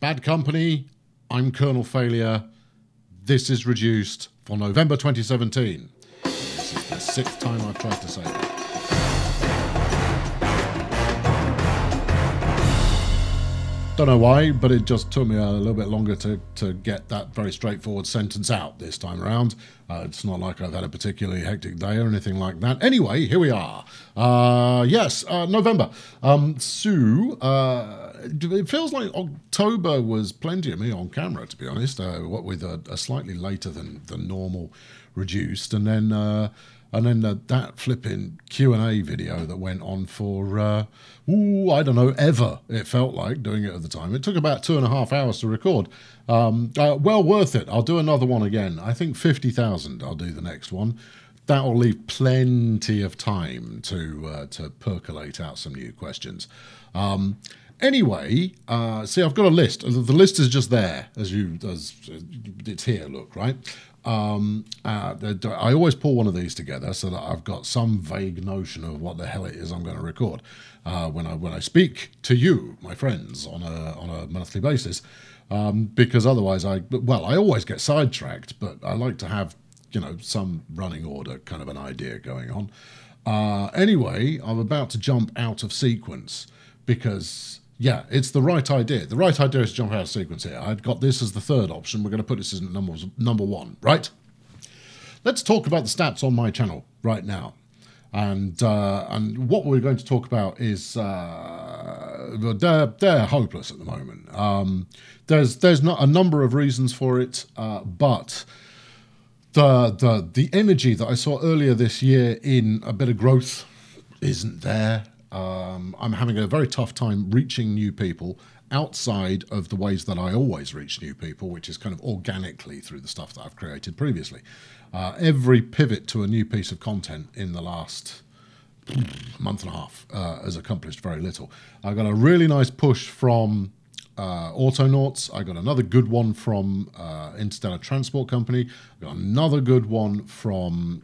Bad Company, I'm Colonel Failure. This is Reduced for November 2017. This is the 6th time I've tried to say that. Don't know why, but it just took me a little bit longer to get that very straightforward sentence out this time around. It's not like I've had a particularly hectic day or anything like that. Anyway, here we are. Yes, November. It feels like October was plenty of me on camera, to be honest. What with a slightly later than normal Reduced, and then that flipping Q&A video that went on for, I don't know, ever, it felt like, doing it at the time. It took about 2.5 hours to record. Well worth it. I'll do another one again. I think 50,000 I'll do the next one. That'll leave plenty of time to percolate out some new questions. Anyway, see, I've got a list. The list is just there, as it's here, look, right? I always pull one of these together so that I've got some vague notion of what the hell it is I'm going to record when I speak to you, my friends, on a monthly basis, because otherwise I always get sidetracked, but I like to have some running order, kind of an idea going on. Anyway, I'm about to jump out of sequence because, yeah, it's the right idea. The right idea is to jump out of sequence here. I've got this as the third option. We're going to put this as number one, right? Let's talk about the stats on my channel right now. And what we're going to talk about is they're hopeless at the moment. There's not a number of reasons for it, but the energy that I saw earlier this year in a bit of growth isn't there. I'm having a very tough time reaching new people outside of the ways that I always reach new people, which is kind of organically through the stuff that I've created previously. Every pivot to a new piece of content in the last month and a half has accomplished very little. I got a really nice push from Autonauts. I got another good one from Interstellar Transport Company. I got another good one from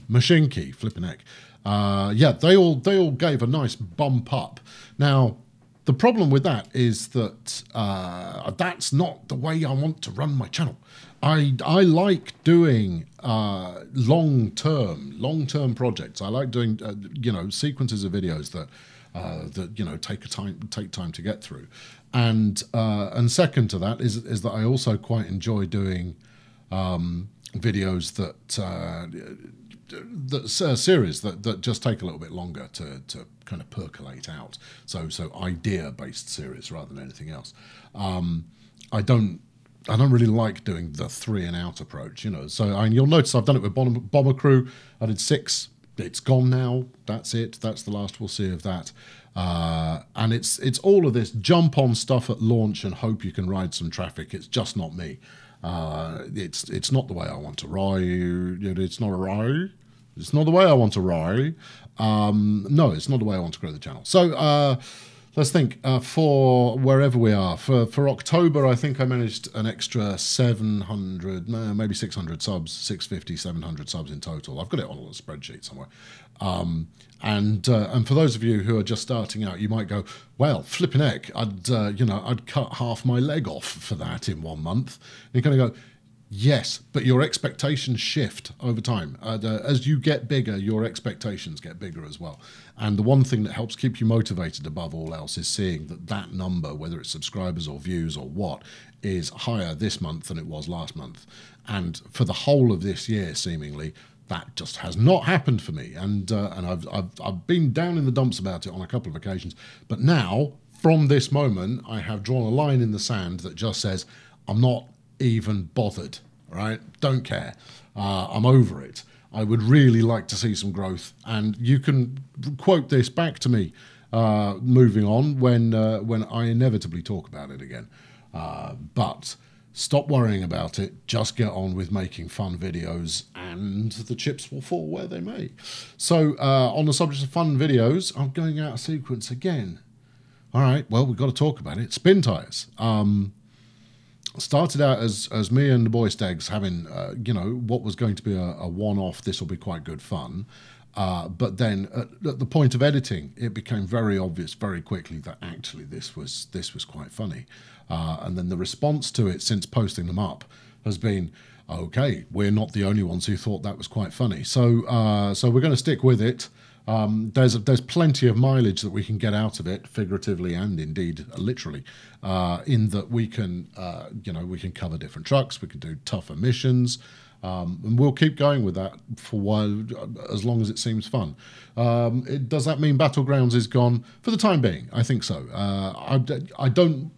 Machine Key, flipping heck. Yeah, they all gave a nice bump up. Now, the problem with that is that that's not the way I want to run my channel. I like doing long-term projects. I like doing sequences of videos that take time to get through. And second to that is that I also quite enjoy doing videos series that just take a little bit longer to kind of percolate out. So idea-based series rather than anything else. I don't really like doing the 3 and out approach, So you'll notice I've done it with Bomber Crew. I did 6. It's gone now. That's it. That's the last we'll see of that. And it's all of this jump on stuff at launch and hope you can ride some traffic. It's just not me. It's not the way I want to ride. It's not a ride. It's not the way I want to ride. No, it's not the way I want to grow the channel. So let's think for wherever we are. For October, I think I managed an extra 700, maybe 600 subs, 650, 700 subs in total. I've got it on a little spreadsheet somewhere. And for those of you who are just starting out, you might go, well, flipping heck, I'd cut half my leg off for that in 1 month. And you're going to go, yes, but your expectations shift over time. As you get bigger, your expectations get bigger as well. And the one thing that helps keep you motivated above all else is seeing that number, whether it's subscribers or views or what, is higher this month than it was last month. And for the whole of this year, seemingly, that just has not happened for me. And I've been down in the dumps about it on a couple of occasions. But now, from this moment, I have drawn a line in the sand that just says, I'm not even bothered, right? Don't care. I'm over it. I would really like to see some growth, and you can quote this back to me moving on when I inevitably talk about it again. But stop worrying about it. Just get on with making fun videos, and the chips will fall where they may. So on the subject of fun videos, I'm going out of sequence again. All right, well, we've got to talk about it. Spin tires. Started out as me and the boy Stags having, what was going to be a one-off, this will be quite good fun. But then at the point of editing, it became very obvious very quickly that actually this was quite funny. And then the response to it since posting them up has been, okay, we're not the only ones who thought that was quite funny. So so we're going to stick with it. There's plenty of mileage that we can get out of it, figuratively and indeed literally, in that we can we can cover different trucks, we can do tougher missions, and we'll keep going with that for a while, as long as it seems fun. Does that mean Battlegrounds is gone for the time being? I think so. I don't.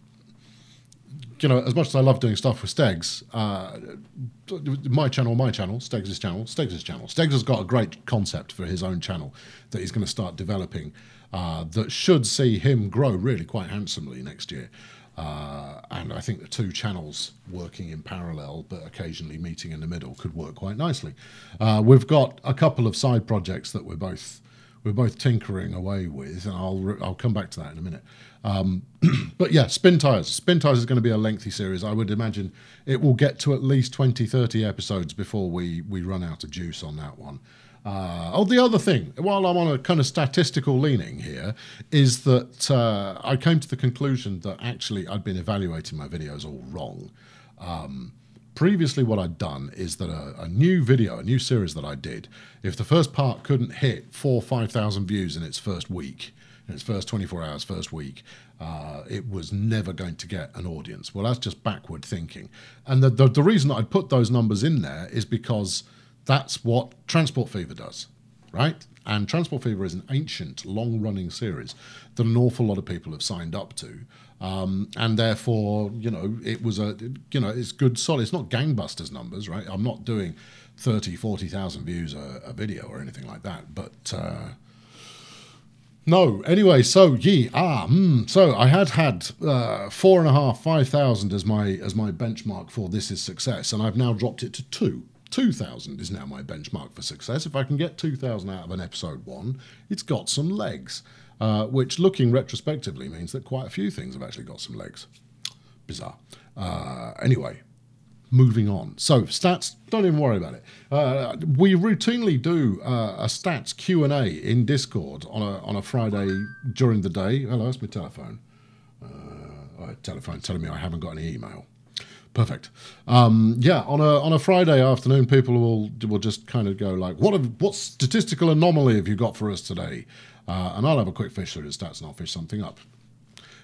As much as I love doing stuff with Stegs, my channel, Stegs' channel. Stegs has got a great concept for his own channel that he's going to start developing that should see him grow really quite handsomely next year. And I think the two channels working in parallel but occasionally meeting in the middle could work quite nicely. We've got a couple of side projects that we're both tinkering away with, and I'll come back to that in a minute. But yeah, Spin Tires. Spin Tires is going to be a lengthy series. I would imagine it will get to at least 20, 30 episodes before we run out of juice on that one. The other thing, while I'm on a kind of statistical leaning here, is that I came to the conclusion that actually I'd been evaluating my videos all wrong. Previously, what I'd done is that a new series that I did, if the first part couldn't hit 4,000 or 5,000 views in its first week, in its first 24 hours, first week, it was never going to get an audience. Well, that's just backward thinking. And the reason that I put those numbers in there is because that's what Transport Fever does, right? And Transport Fever is an ancient, long-running series that an awful lot of people have signed up to. And therefore, it was it's good, solid. It's not gangbusters numbers, right? I'm not doing 30, 40,000 views a video or anything like that. But no, anyway, so so I had 4,500, 5,000 as my benchmark for this is success, and I've now dropped it to 2,000 is now my benchmark for success. If I can get 2,000 out of an episode 1, it's got some legs. Which, looking retrospectively, means that quite a few things have actually got some legs. Bizarre. Anyway, moving on. So, stats, don't even worry about it. We routinely do a stats Q&A in Discord on a Friday during the day. Hello, that's my telephone. Telephone telling me I haven't got any email. Perfect. Yeah, on a Friday afternoon, people will just kind of go like, what statistical anomaly have you got for us today? And I'll have a quick fish through the stats and I'll fish something up.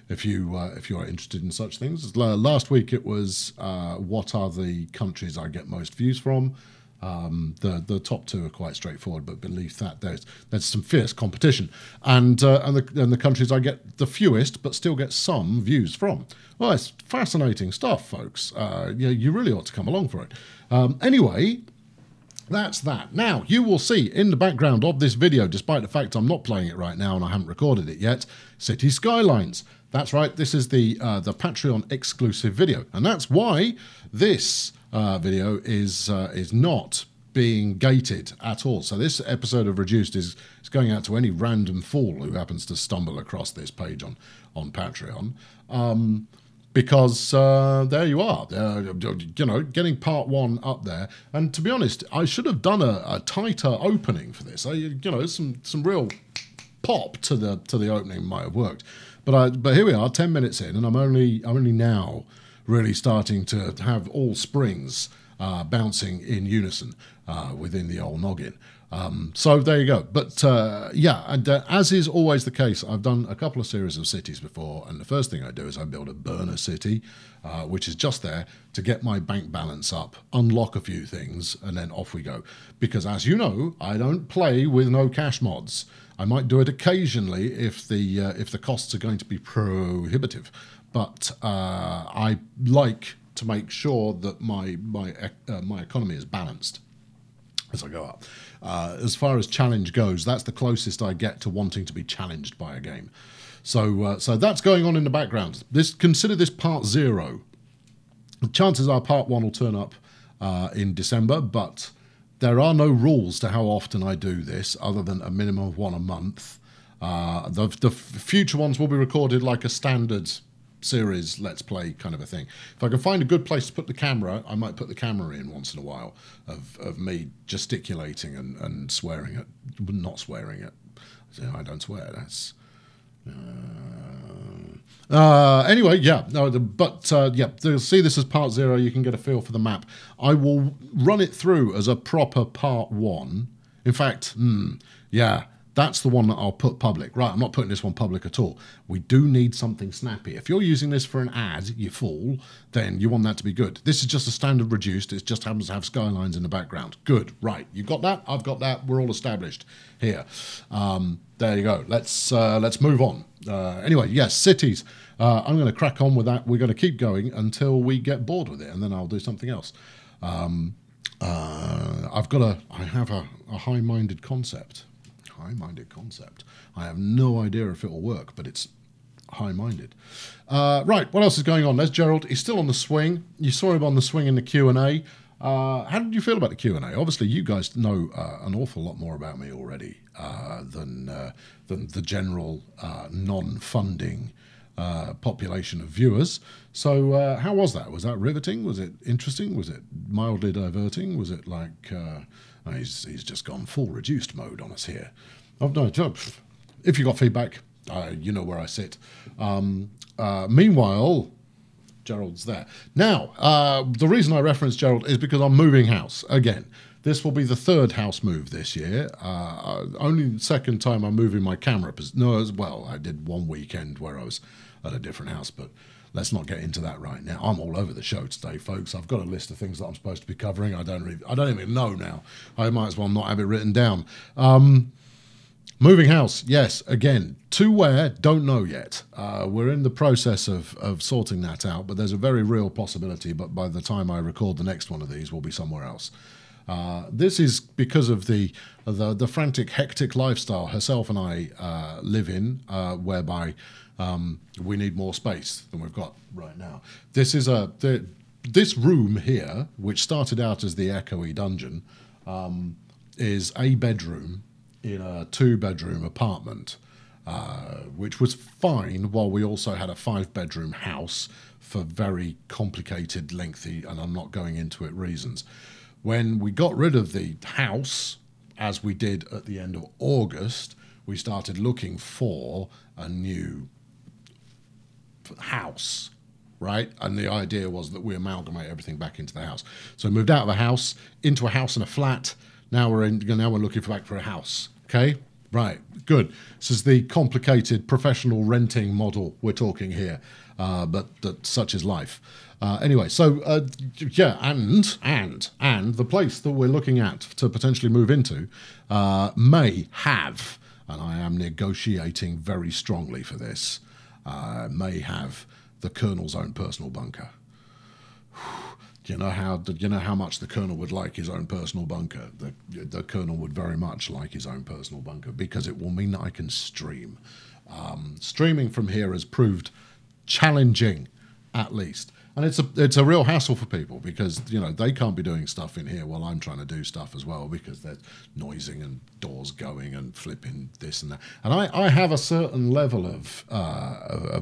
If you are interested in such things. Last week it was what are the countries I get most views from. The top two are quite straightforward, but beneath that there's some fierce competition, and the countries I get the fewest but still get some views from. Well, it's fascinating stuff, folks. You really ought to come along for it. Anyway, that's that. Now, you will see in the background of this video, despite the fact I'm not playing it right now and I haven't recorded it yet, City Skylines. That's right, this is the Patreon exclusive video, and that's why this video is not being gated at all. So this episode of Reduced is going out to any random fool who happens to stumble across this page on Patreon. Because there you are, getting part 1 up there. And to be honest, I should have done a tighter opening for this. Some real pop to the opening might have worked. But here we are, 10 minutes in, and I'm only now really starting to have all springs bouncing in unison within the old noggin. So there you go. But yeah, and as is always the case, I've done a couple of series of cities before, and the first thing I do is I build a burner city, which is just there to get my bank balance up, unlock a few things, and then off we go. Because as you know, I don't play with no cash mods. I might do it occasionally if the costs are going to be prohibitive, but I like to make sure that my economy is balanced as I go up. As far as challenge goes, that's the closest I get to wanting to be challenged by a game. So that's going on in the background. Consider this part 0. Chances are part 1 will turn up in December, but there are no rules to how often I do this, other than a minimum of 1 a month. The future ones will be recorded like a standard series Let's Play kind of a thing. If I can find a good place to put the camera, I might put the camera in once in a while of me gesticulating and swearing at, not swearing at. I don't swear. That's. Anyway, yeah, no, yeah, you'll see this as part 0. You can get a feel for the map. I will run it through as a proper part 1. In fact, yeah, that's the one that I'll put public. Right, I'm not putting this one public at all. We do need something snappy. If you're using this for an ad, you fool, then you want that to be good. This is just a standard reduced. It just happens to have skylines in the background. Good, right. You got that? I've got that. We're all established here. There you go. Let's move on. Anyway, yes, cities. I'm going to crack on with that. We're going to keep going until we get bored with it, and then I'll do something else. I have a high-minded concept. High-minded concept. I have no idea if it will work, but it's high-minded. Right, what else is going on? There's Gerald. He's still on the swing. You saw him on the swing in the Q&A. How did you feel about the Q&A? Obviously, you guys know an awful lot more about me already than the general non-funding population of viewers. So how was that? Was that riveting? Was it interesting? Was it mildly diverting? Was it like... he's just gone full reduced mode on us here. If you got feedback, you know where I sit. Meanwhile, Gerald's there. Now, the reason I reference Gerald is because I'm moving house again. This will be the 3rd house move this year. Only the 2nd time I'm moving my camera. No, as well, I did one weekend where I was at a different house, but let's not get into that right now. I'm all over the show today, folks. I've got a list of things that I'm supposed to be covering. I don't even know now. I might as well not have it written down. Moving house, yes, again. To where, don't know yet. We're in the process of sorting that out, but there's a very real possibility, but by the time I record the next one of these, we'll be somewhere else. This is because of the frantic, hectic lifestyle herself and I live in, whereby we need more space than we've got right now. This is this room here, which started out as the echoey dungeon, is a bedroom in a 2-bedroom apartment, which was fine while we also had a 5-bedroom house for very complicated, lengthy, and I'm not going into it, reasons. When we got rid of the house, as we did at the end of August, we started looking for a new house, right? And the idea was that we amalgamate everything back into the house. So we moved out of a house into a house and a flat. Now we're looking back for a house. Okay, right, good. This is the complicated professional renting model we're talking here, but such is life. Anyway, so yeah, and the place that we're looking at to potentially move into may have, and I am negotiating very strongly for this, may have the Colonel's own personal bunker. Do you know how much the Colonel would like his own personal bunker? The Colonel would very much like his own personal bunker because it will mean that I can stream. Streaming from here has proved challenging, at least. And it's a real hassle for people because, they can't be doing stuff in here while I'm trying to do stuff as well because they're noising and doors going and flipping this and that. And I have a certain level of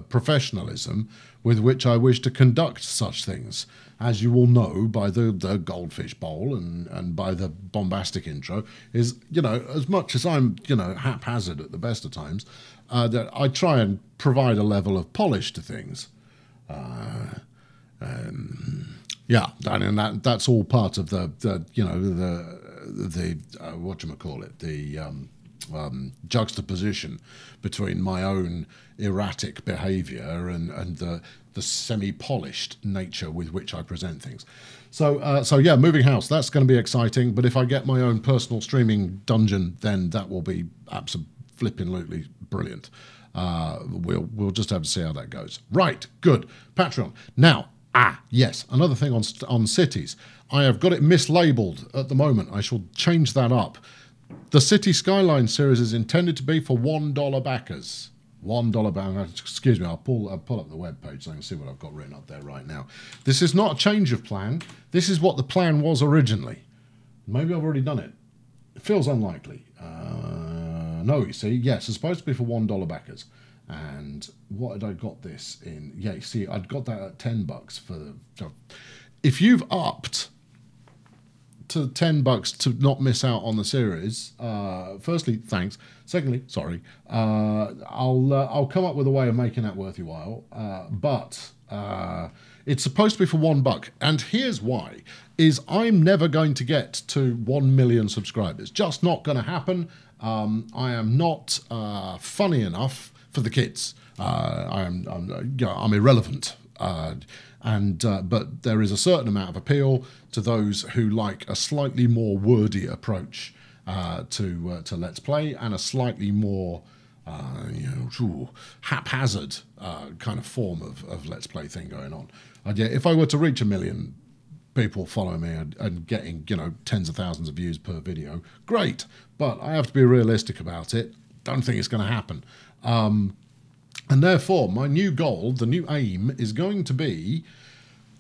professionalism with which I wish to conduct such things, as you will know by the goldfish bowl and by the bombastic intro, is, as much as I'm, haphazard at the best of times, that I try and provide a level of polish to things. Yeah, and that's all part of the whatchamacallit, the juxtaposition between my own erratic behaviour and the semi-polished nature with which I present things. So yeah, moving house, that's going to be exciting. But if I get my own personal streaming dungeon, then that will be absolutely brilliant. We'll just have to see how that goes. Right, good. Patreon. Now, yes, another thing on cities. I have got it mislabeled at the moment. I shall change that up. The City Skyline series is intended to be for $1 backers. $1 backers. Excuse me, I'll pull up the webpage so I can see what I've got written up there right now. This is not a change of plan. This is what the plan was originally. Maybe I've already done it. It feels unlikely. No, you see, yes, it's supposed to be for $1 backers. And what had I got this in? Yeah, you see, I'd got that at $10 for the. If you've upped to $10 to not miss out on the series, firstly, thanks. Secondly, sorry. I'll come up with a way of making that worth your while. But it's supposed to be for $1, and here's why: is I'm never going to get to 1 million subscribers. Just not going to happen. I am not funny enough for the kids. I'm irrelevant. But there is a certain amount of appeal to those who like a slightly more wordy approach to Let's Play, and a slightly more haphazard kind of form of Let's Play thing going on. And yeah, if I were to reach 1 million people following me and getting tens of thousands of views per video, great. But I have to be realistic about it. Don't think it's going to happen. And therefore, my new goal, the new aim, is going to be,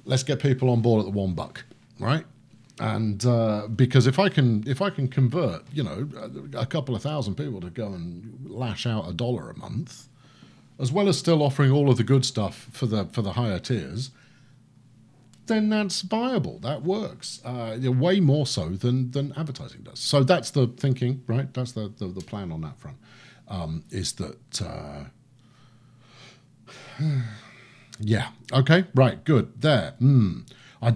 let's get people on board at the $1, right? And because if I can convert, a couple of thousand people to go and lash out $1 a month, as well as still offering all of the good stuff for the higher tiers, then that's viable. That works way more so than advertising does. So that's the thinking, right? That's the plan on that front. Is that. Yeah. Okay. Right. Good. There. I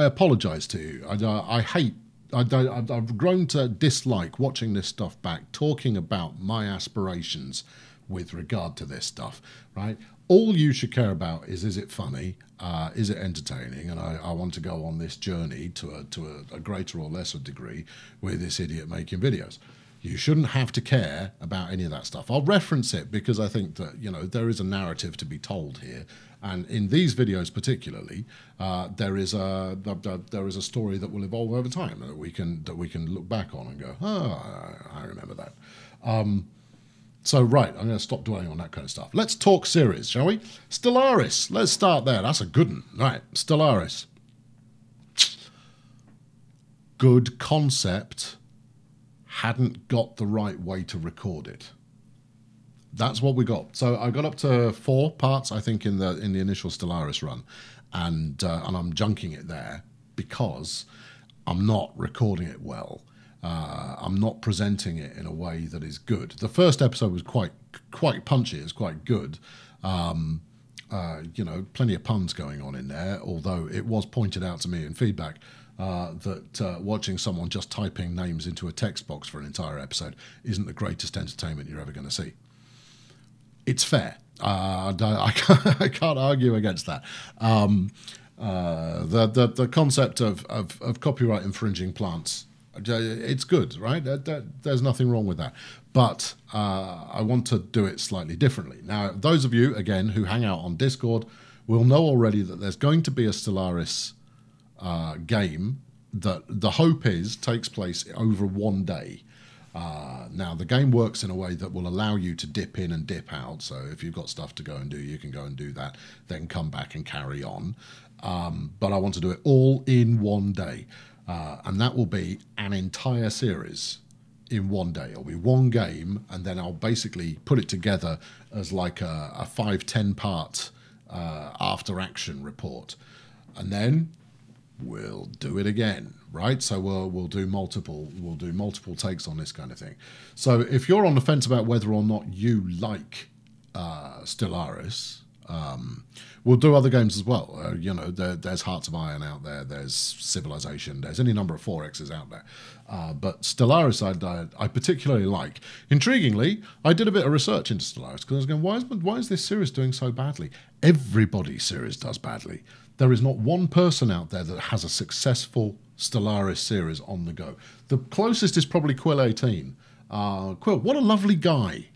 apologise to you. I hate. I've grown to dislike watching this stuff back, talking about my aspirations with regard to this stuff. Right. All you should care about is it funny? Is it entertaining? And I want to go on this journey to a greater or lesser degree with this idiot making videos. You shouldn't have to care about any of that stuff. I'll reference it because I think that there is a narrative to be told here, and in these videos particularly, there is a story that will evolve over time that we can look back on and go, I remember that. So right, I'm going to stop dwelling on that kind of stuff. Let's talk series, shall we? Stellaris. Let's start there. That's a good one. Right, Stellaris. Good concept. Hadn't got the right way to record it. That's what we got. So I got up to 4 parts, I think, in the initial Stellaris run, and I'm junking it there because I'm not recording it well. I'm not presenting it in a way that is good. The first episode was quite punchy. It's quite good. Plenty of puns going on in there. Although it was pointed out to me in feedback that watching someone just typing names into a text box for an entire episode isn't the greatest entertainment you're ever going to see. It's fair. I can't argue against that. The concept of copyright infringing plants, it's good, right? There's nothing wrong with that. But I want to do it slightly differently. Now, those of you, again, who hang out on Discord will know already that there's going to be a Stellaris game that the hope is takes place over 1 day. Now, the game works in a way that will allow you to dip in and dip out. So if you've got stuff to go and do, you can go and do that, then come back and carry on. But I want to do it all in 1 day. And that will be an entire series in 1 day. It'll be one game, and then I'll basically put it together as like a 5-10 part after action report. And then we'll do it again, right? So we'll do multiple takes on this kind of thing. So if you're on the fence about whether or not you like Stellaris, we'll do other games as well. There's Hearts of Iron out there. There's Civilization. There's any number of 4Xs out there. But Stellaris, I particularly like. Intriguingly, I did a bit of research into Stellaris because I was going, why is this series doing so badly? Everybody's series does badly. There is not one person out there that has a successful Stellaris series on the go. The closest is probably Quill18. Quill, what a lovely guy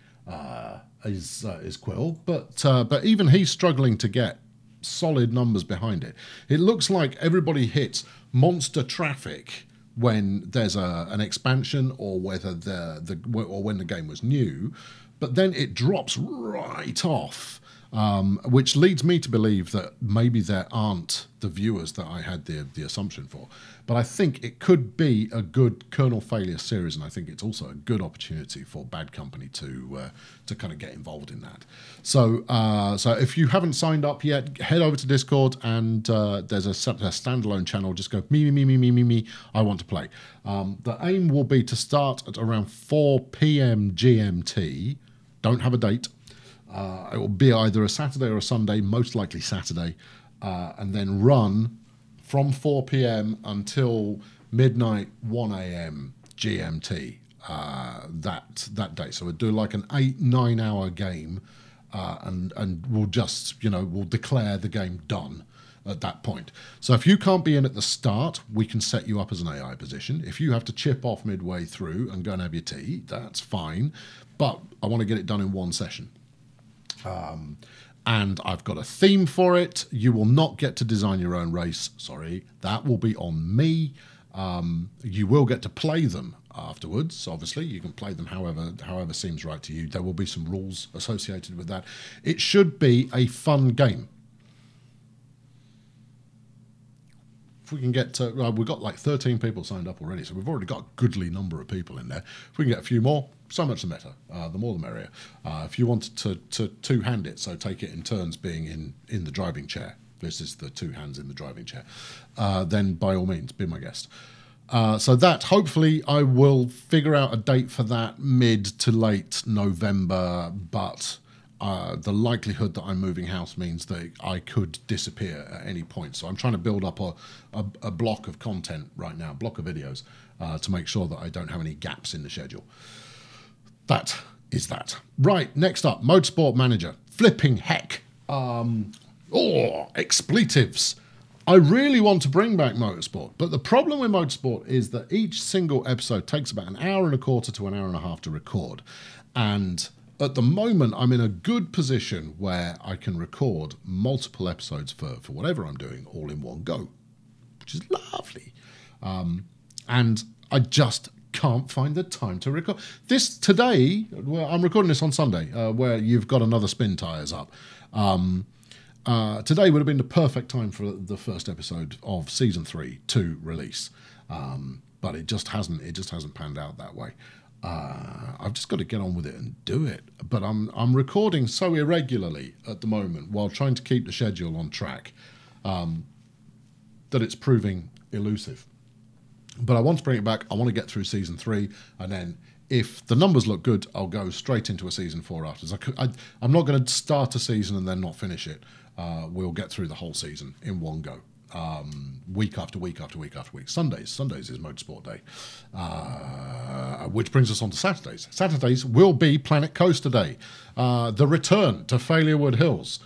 is Quill, but even he's struggling to get solid numbers behind it. It looks like everybody hits monster traffic when there's an expansion, or whether or when the game was new, but then it drops right off which leads me to believe that maybe there aren't the viewers that I had the assumption for. But I think it could be a good kernel failure series, and I think it's also a good opportunity for Bad Company to kind of get involved in that. So so if you haven't signed up yet, head over to Discord, and there's a standalone channel. Just go me, I want to play. The aim will be to start at around 4 p.m. GMT. Don't have a date. It will be either a Saturday or a Sunday, most likely Saturday, and then run from 4 p.m. until midnight, 1 a.m. GMT that day. So we'll do like an 8-9 hour game, and we'll just, we'll declare the game done at that point. So if you can't be in at the start, we can set you up as an AI position. If you have to chip off midway through and go and have your tea, that's fine. But I want to get it done in one session. And I've got a theme for it. You will not get to design your own race. Sorry, that will be on me. You will get to play them afterwards. Obviously, you can play them however seems right to you. There will be some rules associated with that. It should be a fun game. If we can get to, we've got like 13 people signed up already, so we've already got a goodly number of people in there. If we can get a few more, so much the better. The more the merrier. If you want to two-hand it, so take it in turns being in the driving chair, this is the two hands in the driving chair, then by all means, be my guest. So that, hopefully, I will figure out a date for that mid to late November, but the likelihood that I'm moving house means that I could disappear at any point. So I'm trying to build up a block of content right now, a block of videos, to make sure that I don't have any gaps in the schedule. That is that. Right, next up, Motorsport Manager. Flipping heck. Expletives. I really want to bring back Motorsport, but the problem with Motorsport is that each single episode takes about an hour and a quarter to an hour and a half to record. And at the moment, I'm in a good position where I can record multiple episodes for whatever I'm doing all in one go, which is lovely. And I just can't find the time to record. This today, well, I'm recording this on Sunday, where you've got another spin tyres up. Today would have been the perfect time for the first episode of season 3 to release, but it just hasn't panned out that way. I've just got to get on with it and do it. But I'm recording so irregularly at the moment while trying to keep the schedule on track, that it's proving elusive. But I want to bring it back. I want to get through season 3, and then if the numbers look good, I'll go straight into a season 4 afterwards. I'm not going to start a season and then not finish it. We'll get through the whole season in one go. Week after week after week after week. Sundays is Motorsport Day, which brings us on to Saturdays. Saturdays will be Planet Coaster Day, the return to Failurewood Hills.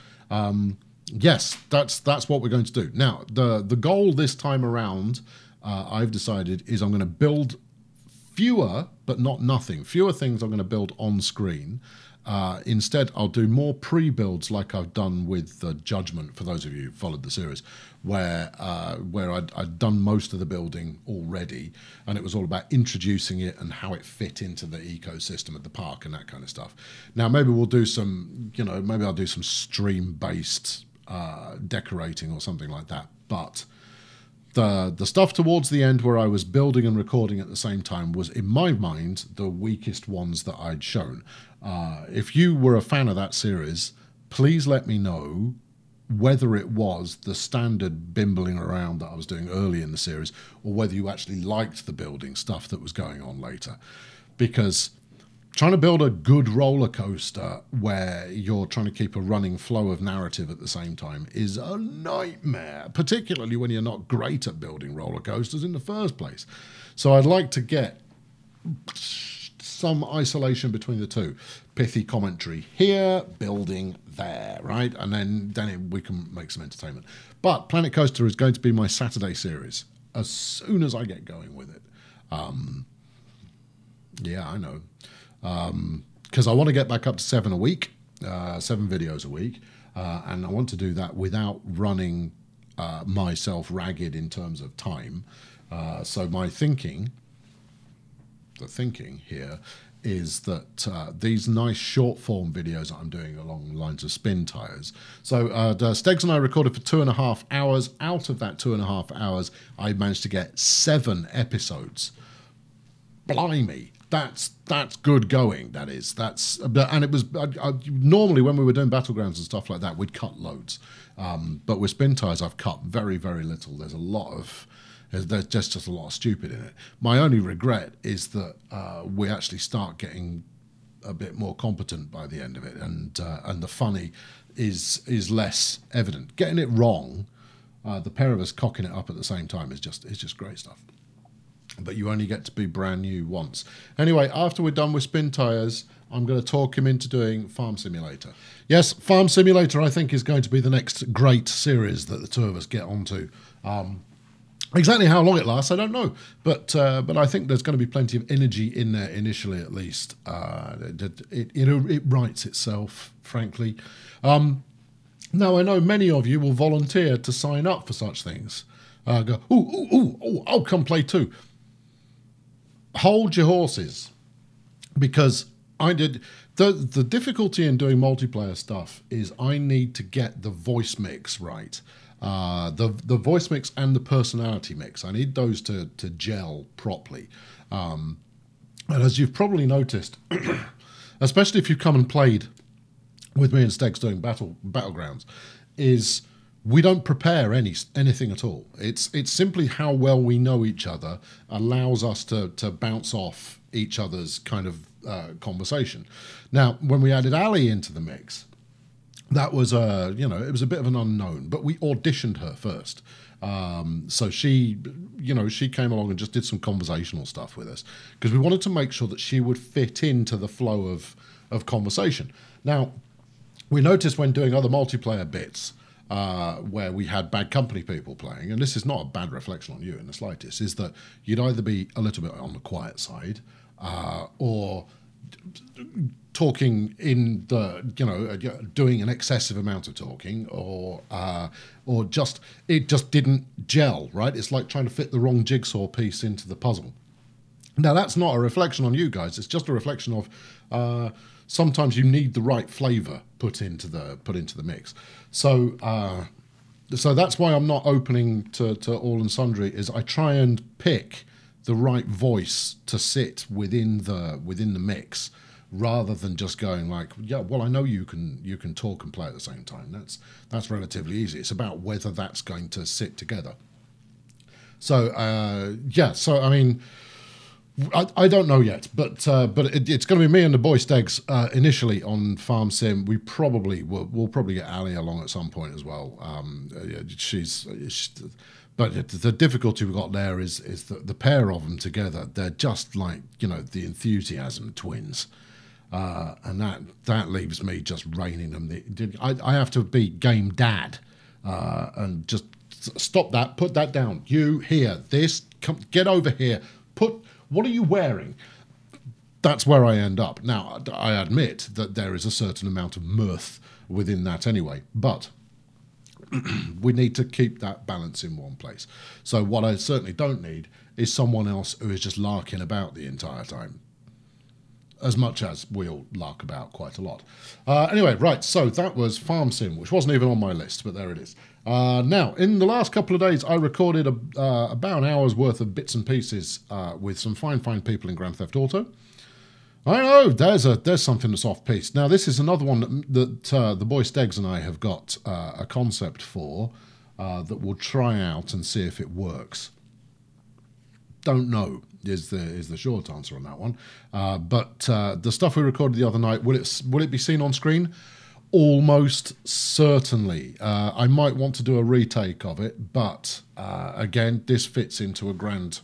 Yes, that's what we're going to do. Now, the goal this time around, I've decided, is I'm going to build fewer, but not nothing. Fewer things I'm going to build on screen. Instead, I'll do more pre-builds like I've done with Judgment, for those of you who followed the series, where I'd done most of the building already, and it was all about introducing it and how it fit into the ecosystem at the park and that kind of stuff. Now, maybe we'll do some, maybe I'll do some stream-based decorating or something like that, but the stuff towards the end where I was building and recording at the same time was, in my mind, the weakest ones that I'd shown. If you were a fan of that series, please let me know whether it was the standard bimbling around that I was doing early in the series, or whether you actually liked the building stuff that was going on later. Because trying to build a good roller coaster where you're trying to keep a running flow of narrative at the same time is a nightmare, particularly when you're not great at building roller coasters in the first place. So I'd like to get some isolation between the two. Pithy commentary here, building there, right? And then we can make some entertainment. But Planet Coaster is going to be my Saturday series as soon as I get going with it. Yeah, I know. Because I want to get back up to 7 a week, 7 videos a week, and I want to do that without running myself ragged in terms of time. So my thinking, the thinking here, is that these nice short form videos that I'm doing along the lines of spin tires. So Stegs and I recorded for 2.5 hours. Out of that 2.5 hours, I managed to get 7 episodes. Blimey. That's good going. That is. And it was normally when we were doing Battlegrounds and stuff like that, we'd cut loads. But with spin tires, I've cut very, very little. There's just a lot of stupid in it. My only regret is that we actually start getting a bit more competent by the end of it, and the funny is less evident. Getting it wrong, the pair of us cocking it up at the same time is just great stuff. But you only get to be brand new once. Anyway, after we're done with spin tires, I'm going to talk him into doing Farm Simulator. Yes, Farm Simulator, I think, is going to be the next great series that the two of us get onto. Exactly how long it lasts, I don't know. But I think there's going to be plenty of energy in there initially, at least. It writes itself, frankly. Now, I know many of you will volunteer to sign up for such things. Go, ooh, I'll come play too. Hold your horses, because the difficulty in doing multiplayer stuff is I need to get the voice mix right, the voice mix and the personality mix. I need those to gel properly, and as you've probably noticed, especially if you've come and played with me and Stegs doing Battlegrounds, is we don't prepare anything at all. It's simply how well we know each other allows us to bounce off each other's kind of conversation. Now, when we added Ali into the mix, that was it was a bit of an unknown, but we auditioned her first. So she came along and just did some conversational stuff with us because we wanted to make sure that she would fit into the flow of conversation. Now, we noticed when doing other multiplayer bits, where we had Bad Company people playing, and this is not a bad reflection on you in the slightest, is that you'd either be a little bit on the quiet side, or talking in the, doing an excessive amount of talking, or it just didn't gel, right? It's like trying to fit the wrong jigsaw piece into the puzzle. Now, that's not a reflection on you guys. It's just a reflection of sometimes you need the right flavour put into the mix. So that's why I'm not opening to all and sundry. Is I try and pick the right voice to sit within the mix, rather than just going like, yeah, well, I know you can talk and play at the same time. That's relatively easy. It's about whether that's going to sit together. So so I mean, I don't know yet, but it's going to be me and the boy Stegs initially on Farm Sim. We'll probably get Ali along at some point as well. But the difficulty we've got there is that the pair of them together, they're just like, the Enthusiasm twins. And that leaves me just reining them. I have to be game dad and just stop that, put that down. You here, this, come, get over here. What are you wearing? That's where I end up. Now, I admit that there is a certain amount of mirth within that anyway, but we need to keep that balance in one place. So what I certainly don't need is someone else who is just larking about the entire time, as much as we all lark about quite a lot. Anyway, right, so that was Farm Sim, which wasn't even on my list, but there it is. Now, in the last couple of days, I recorded about an hour's worth of bits and pieces with some fine people in Grand Theft Auto. I know, there's something that's off-piste. Now, this is another one that the boy Stegs and I have got a concept for that we'll try out and see if it works. Don't know is the short answer on that one. But the stuff we recorded the other night, will it be seen on screen? Almost certainly. I might want to do a retake of it, but again, this fits into a grand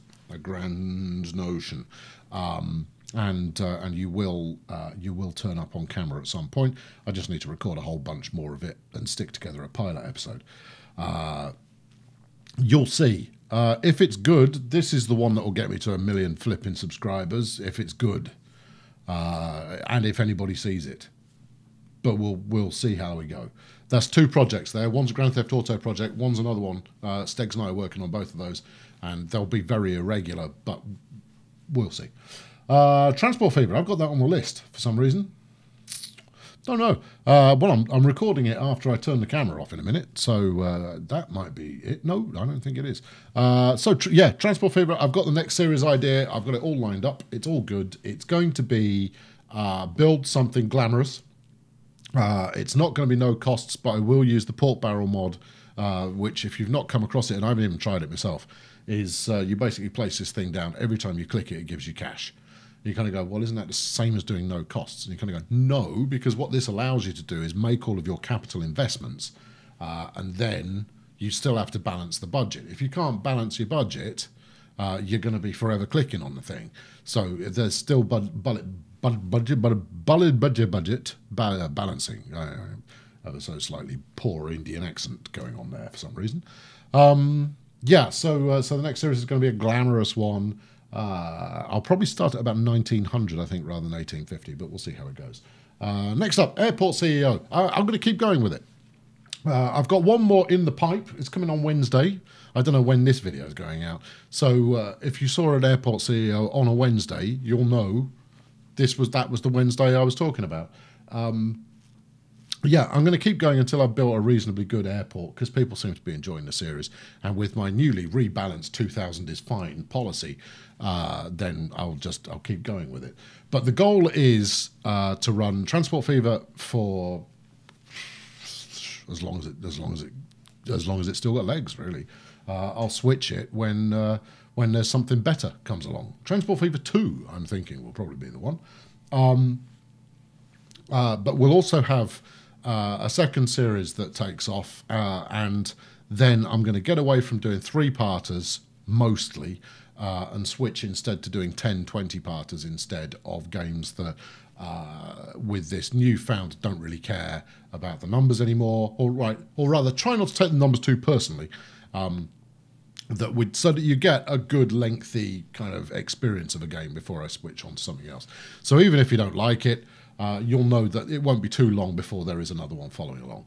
notion. And you will turn up on camera at some point. I just need to record a whole bunch more of it and stick together a pilot episode. You'll see. If it's good, this is the one that will get me to 1 million flipping subscribers. If it's good, and if anybody sees it, but we'll see how we go. That's 2 projects there. One's a Grand Theft Auto project. One's another one. Stegs and I are working on both of those, and they'll be very irregular, but we'll see. Transport Fever, I've got that on the list for some reason. Don't know. Well, I'm recording it after I turn the camera off in a minute, so that might be it. No, I don't think it is. Yeah, Transport Fever, I've got the next series idea. I've got it all lined up. It's all good. It's going to be build something glamorous. It's not going to be no costs, but I will use the Pork Barrel mod, which if you've not come across it, and I haven't even tried it myself, is you basically place this thing down. Every time you click it, it gives you cash. You kind of go, well, isn't that the same as doing no costs? And you kind of go, no, because what this allows you to do is make all of your capital investments, and then you still have to balance the budget. If you can't balance your budget, you're going to be forever clicking on the thing. So there's still budget balancing. So slightly poor Indian accent going on there for some reason. Yeah, so the next series is going to be a glamorous one. I'll probably start at about 1900, I think, rather than 1850, but we'll see how it goes. Next up, Airport CEO. I'm going to keep going with it. I've got one more in the pipe. It's coming on Wednesday. I don't know when this video is going out. So if you saw an Airport CEO on a Wednesday, you'll know that was the Wednesday I was talking about. Yeah, I'm going to keep going until I've built a reasonably good airport, because people seem to be enjoying the series. And with my newly rebalanced 2000 is fine policy, then I'll keep going with it. But the goal is to run Transport Fever for as long as it's still got legs, really. I'll switch it when there's something better comes along. Transport Fever 2, I'm thinking, will probably be the one. But we'll also have a second series that takes off, and then I'm going to get away from doing 3-parters mostly, and switch instead to doing 10, 20-parters instead of games that, with this newfound, don't really care about the numbers anymore, or rather try not to take the numbers too personally, so that you get a good lengthy kind of experience of a game before I switch on to something else. So even if you don't like it, you'll know that it won't be too long before there is another one following along.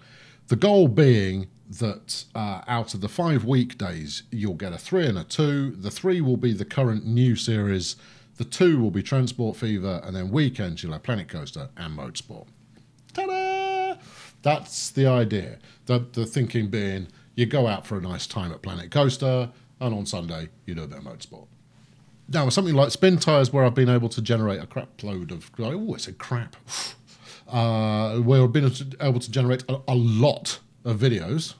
The goal being that out of the 5 weekdays, you'll get a 3 and a 2. The 3 will be the current new series. The 2 will be Transport Fever, and then weekends you'll have Planet Coaster and Motorsport. Ta-da! That's the idea. The thinking being, you go out for a nice time at Planet Coaster, and on Sunday you do a bit of Motorsport. Now, with something like Spin Tires, where I've been able to generate a crap load of... Oh, I said crap. Where I've been able to generate a lot of videos.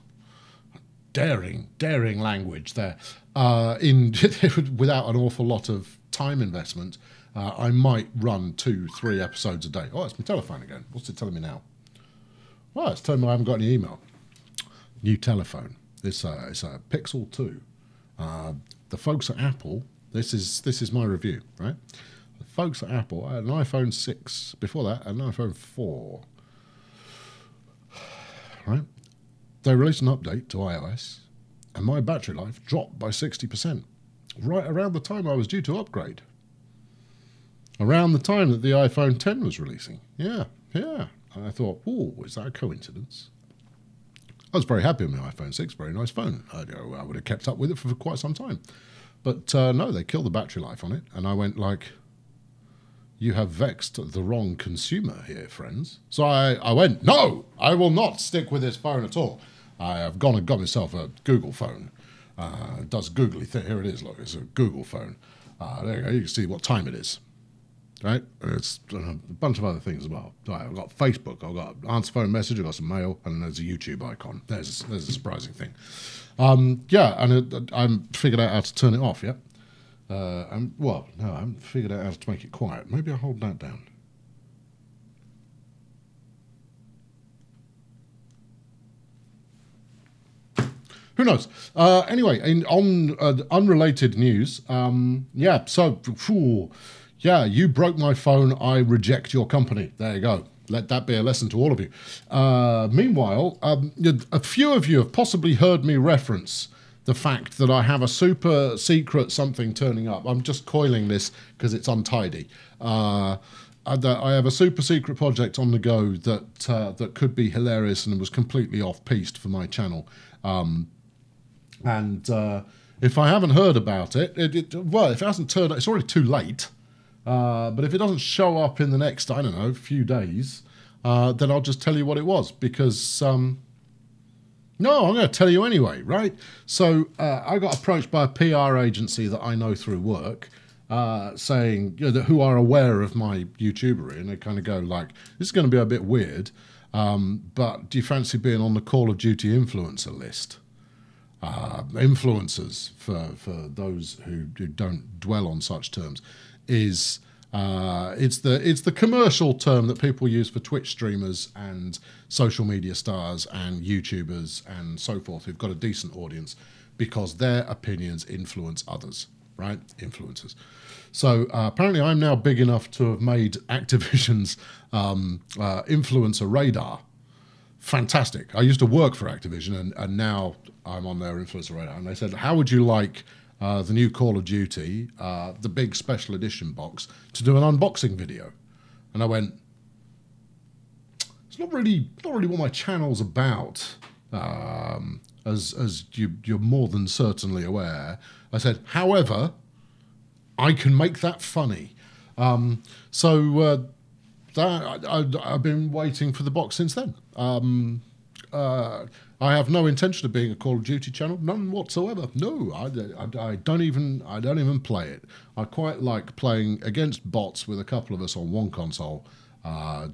Daring language there. Without an awful lot of time investment, I might run 2-3 episodes a day. Oh, it's my telephone again. What's it telling me now? Well, it's telling me I haven't got any email. New telephone. It's a Pixel 2. The folks at Apple... This is my review, right? The folks at Apple, I had an iPhone 6. Before that, I had an iPhone 4. Right? They released an update to iOS, and my battery life dropped by 60%. Right around the time I was due to upgrade. Around the time that the iPhone 10 was releasing. Yeah. And I thought, oh, is that a coincidence? I was very happy with my iPhone 6, very nice phone. I would have kept up with it for quite some time. But no, they killed the battery life on it, and I went like, you have vexed the wrong consumer here, friends. So I went, no, I will not stick with this phone at all. I have gone and got myself a Google phone. It does googly thing. Here it is, look, it's a Google phone. There you go, you can see what time it is. Right? It's a bunch of other things as well. Right, I've got Facebook, I've got answer phone message, I've got some mail, and there's a YouTube icon. There's a surprising thing. Yeah, and I figured out how to turn it off, yeah? Well, no, I haven't figured out how to make it quiet. Maybe I'll hold that down. Who knows? Anyway, on unrelated news, yeah, so... Yeah, you broke my phone, I reject your company. There you go. Let that be a lesson to all of you. Meanwhile, a few of you have possibly heard me reference the fact that I have a super secret something turning up. I'm just coiling this because it's untidy. I have a super secret project on the go that could be hilarious and was completely off-piste for my channel. If I haven't heard about it, well, if it hasn't turned up, it's already too late. But if it doesn't show up in the next, I don't know, few days, then I'll just tell you what it was, because no, I'm going to tell you anyway, right? So I got approached by a PR agency that I know through work, saying, you know, who are aware of my YouTubery, and they kind of go like, this is going to be a bit weird, but do you fancy being on the Call of Duty influencer list? Influencers, for those who don't dwell on such terms, is it's the commercial term that people use for Twitch streamers and social media stars and YouTubers and so forth who've got a decent audience because their opinions influence others, right? Influencers. So apparently I'm now big enough to have made Activision's influencer radar. Fantastic. I used to work for Activision, and now I'm on their influencer radar. And they said, how would you like the new Call of Duty, the big special edition box, to do an unboxing video? And I went, it's not really what my channel's about, as you're more than certainly aware. I said, however, I can make that funny. I've been waiting for the box since then. I have no intention of being a Call of Duty channel, none whatsoever. No, I don't even play it. I quite like playing against bots with a couple of us on one console,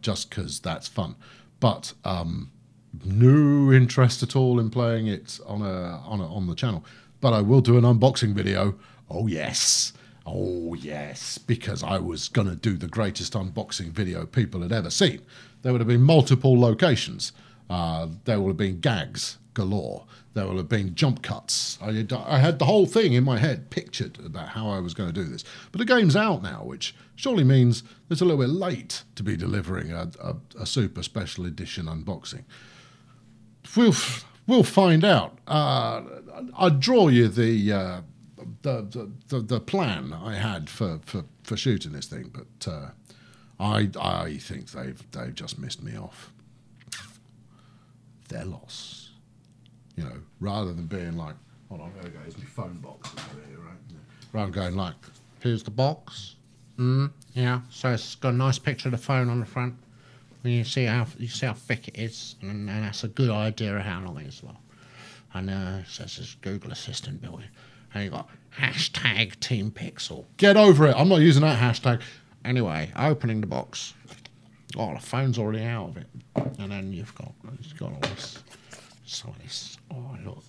just because that's fun. But no interest at all in playing it on the channel. But I will do an unboxing video. Oh yes. Oh yes, because I was going to do the greatest unboxing video people had ever seen. There would have been multiple locations. There would have been gags galore. There would have been jump cuts. I had the whole thing in my head pictured about how I was going to do this. But the game's out now, which surely means it's a little bit late to be delivering a super special edition unboxing. We'll find out. I'd draw you the plan I had for shooting this thing, but I think they've just missed me off. Their loss, you know, rather than being like, hold on, there we go, here's my phone box over here, right? Rather than going like, here's the box. Yeah, so it's got a nice picture of the phone on the front. And you see how thick it is, and that's a good idea of how long it is as well. And it says there's Google Assistant built in. And you got hashtag Team Pixel. Get over it. I'm not using that hashtag. Anyway, opening the box. Oh, the phone's already out of it. And then you've got all this. So this. Oh, look.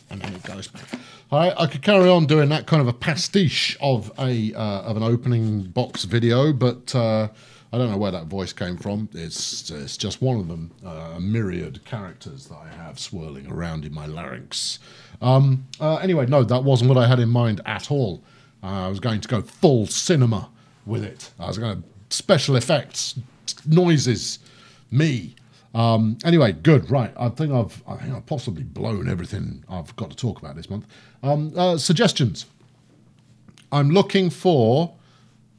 And then it goes back. All right, I could carry on doing that kind of a pastiche of an opening box video, but I don't know where that voice came from. It's just one of them, a myriad characters that I have swirling around in my larynx. Anyway, no, that wasn't what I had in mind at all. I was going to go full cinema with it. I was going to special effects, noises, me. Anyway, good, right. I think I've possibly blown everything I've got to talk about this month. Suggestions. I'm looking for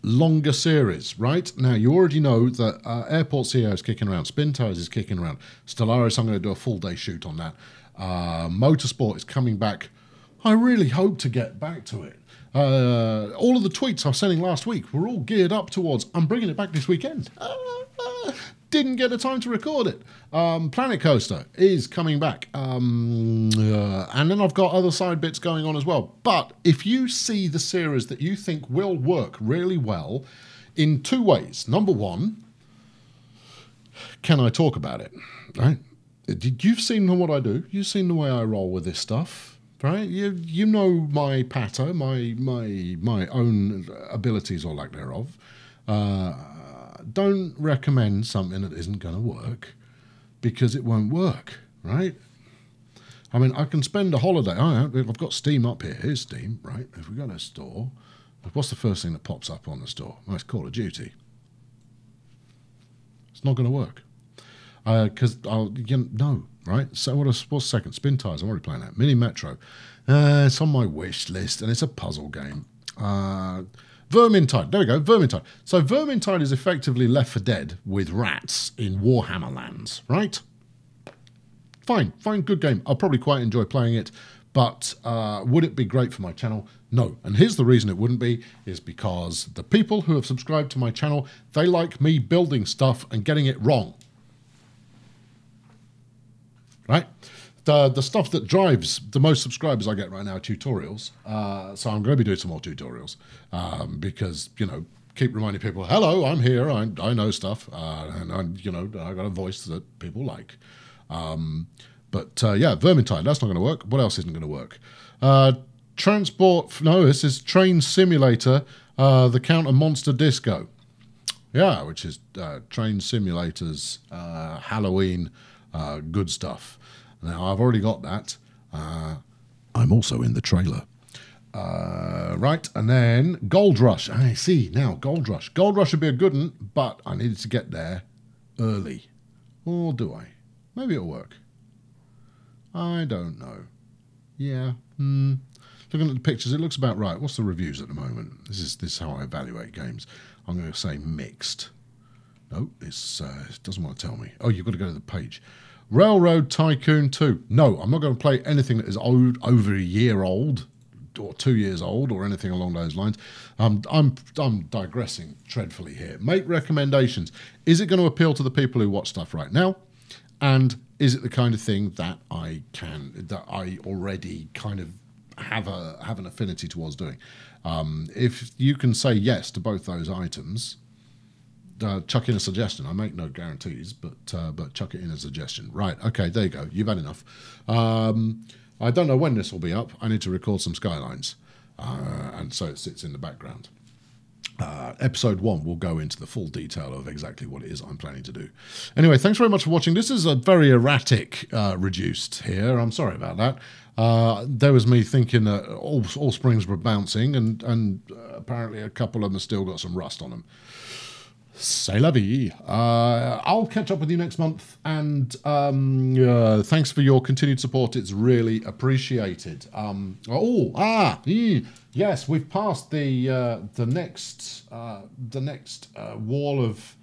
longer series, right? Now, you already know that Airport CEO is kicking around. Spin Tires is kicking around. Stellaris, I'm going to do a full day shoot on that. Motorsport is coming back. I really hope to get back to it. All of the tweets I was sending last week were all geared up towards, I'm bringing it back this weekend. Didn't get the time to record it. Planet Coaster is coming back. And then I've got other side bits going on as well. But if you see the series that you think will work really well in two ways. Number one, can I talk about it? Right? You've seen what I do. You've seen the way I roll with this stuff. Right? You know my patter, my own abilities or lack thereof. Don't recommend something that isn't going to work because it won't work, right? I mean, I can spend a holiday. I've got Steam up here. Here's Steam, right? If we go to a store, what's the first thing that pops up on the store? Well, it's Call of Duty. It's not going to work because no, right? So what's second? Spin Tires. I'm already playing that. Mini Metro. It's on my wish list, and it's a puzzle game. Vermintide. There we go. Vermintide. So Vermintide is effectively Left 4 Dead with rats in Warhammer lands, right? Fine. Good game. I'll probably quite enjoy playing it, But would it be great for my channel? No. And here's the reason it wouldn't be, is because the people who have subscribed to my channel, they like me building stuff and getting it wrong. Right? The stuff that drives the most subscribers I get right now are tutorials. So I'm going to be doing some more tutorials because, you know, keep reminding people, hello, I'm here, I know stuff, and I got a voice that people like. But yeah, Vermintide, that's not going to work. What else isn't going to work? Transport, no, this is Train Simulator, the Counter Monster Disco. Yeah, which is Train Simulator's Halloween good stuff. Now, I've already got that. I'm also in the trailer. Right, and then Gold Rush. I see, now, Gold Rush. Gold Rush would be a good one, but I needed to get there early. Or do I? Maybe it'll work. I don't know. Yeah, looking at the pictures, it looks about right. What's the reviews at the moment? This is how I evaluate games. I'm going to say mixed. No, it doesn't want to tell me. Oh, you've got to go to the page. Railroad Tycoon 2. No, I'm not going to play anything that is over a year old or 2 years old or anything along those lines. I'm digressing dreadfully here. Make recommendations. Is it going to appeal to the people who watch stuff right now? And is it the kind of thing that I already kind of have an affinity towards doing? If you can say yes to both those items, chuck in a suggestion. I make no guarantees, but chuck it in a suggestion. Right, okay, there you go. You've had enough. I don't know when this will be up. I need to record some Skylines, and so it sits in the background. Episode 1 will go into the full detail of exactly what it is I'm planning to do. Anyway, thanks very much for watching. This is a very erratic reduced here. I'm sorry about that. There was me thinking that all springs were bouncing, and apparently a couple of them have still got some rust on them. C'est la vie. I'll catch up with you next month, and thanks for your continued support. It's really appreciated. Yes, we've passed the next wall of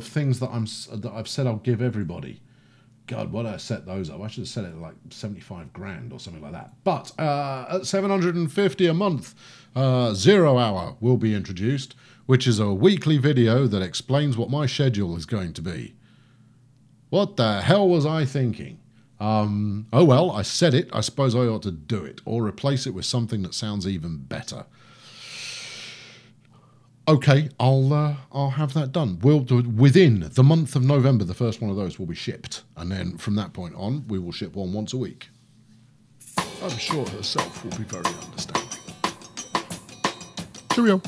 things that I've said I'll give everybody. God, what did I set those up? I should have set it at like 75 grand or something like that. But at 750 a month, 0 Hour will be introduced, which is a weekly video that explains what my schedule is going to be. What the hell was I thinking? Oh well, I said it. I suppose I ought to do it, or replace it with something that sounds even better. Okay, I'll have that done. We'll do it within the month of November. The first one of those will be shipped, and then from that point on, we will ship one once a week. I'm sure herself will be very understanding. Cheerio.